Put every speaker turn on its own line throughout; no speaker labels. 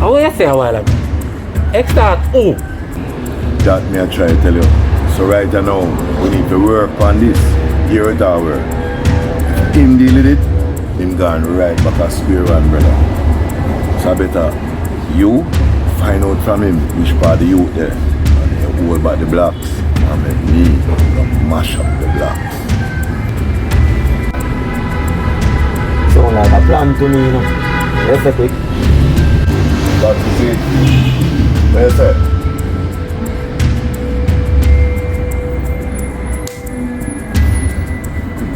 How you say a while ago? X-Start who?
That me I try to tell you. So right now, we need to work on this. Here at our work. Him deal with it, him gone right back a square one, brother. So better you find out from him which part of the youth there. And you hold back the blocks. And make me mash up the blocks.
Sound like a plan to me, you know. Let's say quick.
That is it. What you say?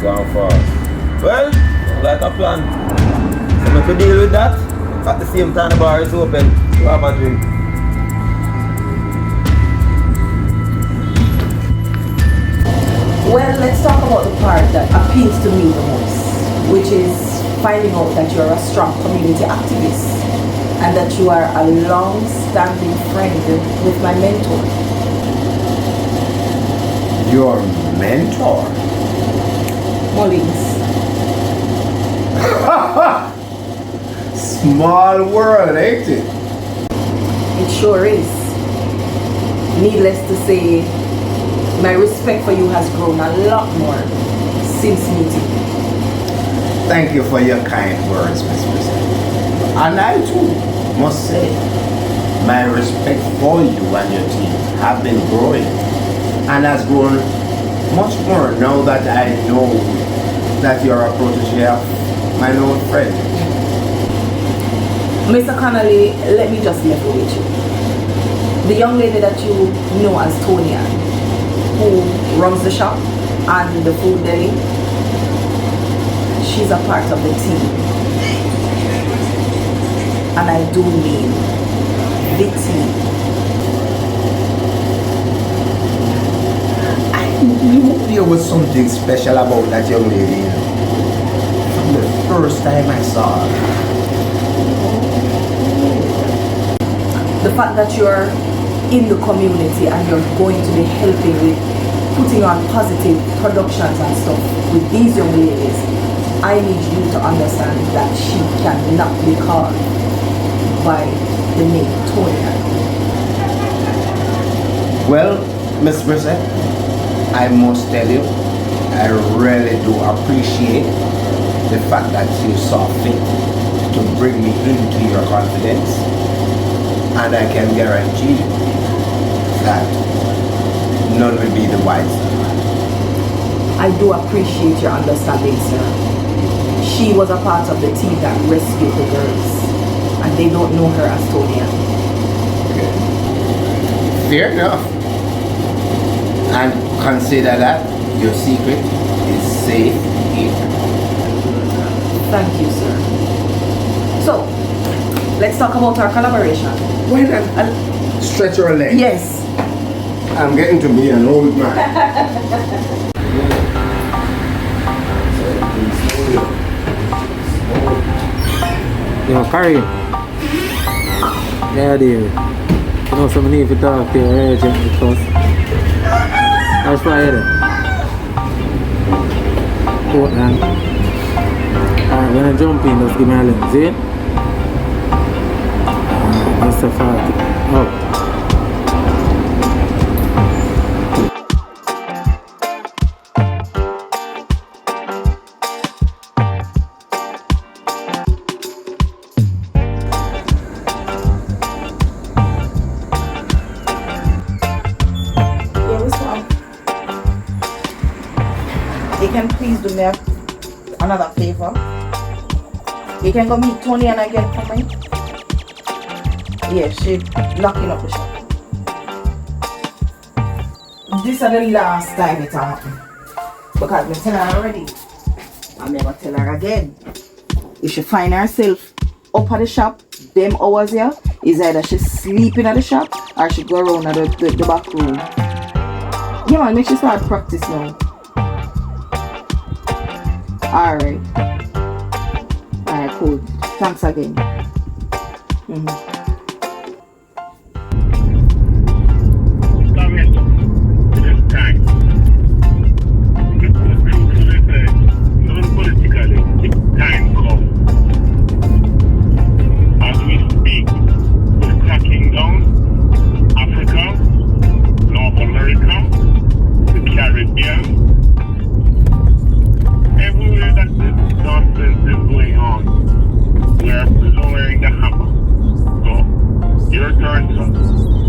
Gone fast.
Well, like a plan. So we could deal with that. At the same time the bar is open to have a drink.
Well, let's talk about the part that appeals to me the most, which is finding out that you're a strong community activist and that you are a long-standing friend with my mentor.
Your mentor?
Mullins.
Small world, ain't it?
It sure is. Needless to say, my respect for you has grown a lot more since meeting you.
Thank you for your kind words, Miss President. And I too must say, my respect for you and your team have been growing and has grown much more now that I know that you're a protege of my old friend.
Mr. Connolly, let me just level with you. The young lady that you know as Tonya, who runs the shop and the food deli, she's a part of the team. And I do mean the team.
I knew there was something special about that young lady. From the first time I saw her.
The fact that you're in the community and you're going to be helping with putting on positive productions and stuff with these young ladies, I need you to understand that she cannot be called by the name Tonya.
Well, Miss Brissett, I must tell you, I really do appreciate the fact that you saw fit to bring me into your confidence, and I can guarantee you that none will be the wiser.
I do appreciate your understanding, sir. She was a part of the team that rescued the girls, and they don't know her as Tonya.
Fair enough. And consider that your secret is safe here.
Thank you, sir. So, let's talk about our collaboration.
Why not stretch your leg?
Yes.
I'm getting to be an old man.
Yo, Karim. Yeah, dear. You know, so I need to talk to you urgent because that's why I did. Portland. Alright, when I jump in, just give me a link, see? That's the fact. Oh.
You can please do me another favor. You can go meet Tonya again for me. Yeah, she's locking up the shop. This is the last time it happened. Because I tell her already. I'm never tell her again. If she find herself up at the shop, them hours here, is either she sleeping at the shop or she go around at the back room. Yeah man, make she start practice now. Alright. Alright, cool. Thanks again.
grandson.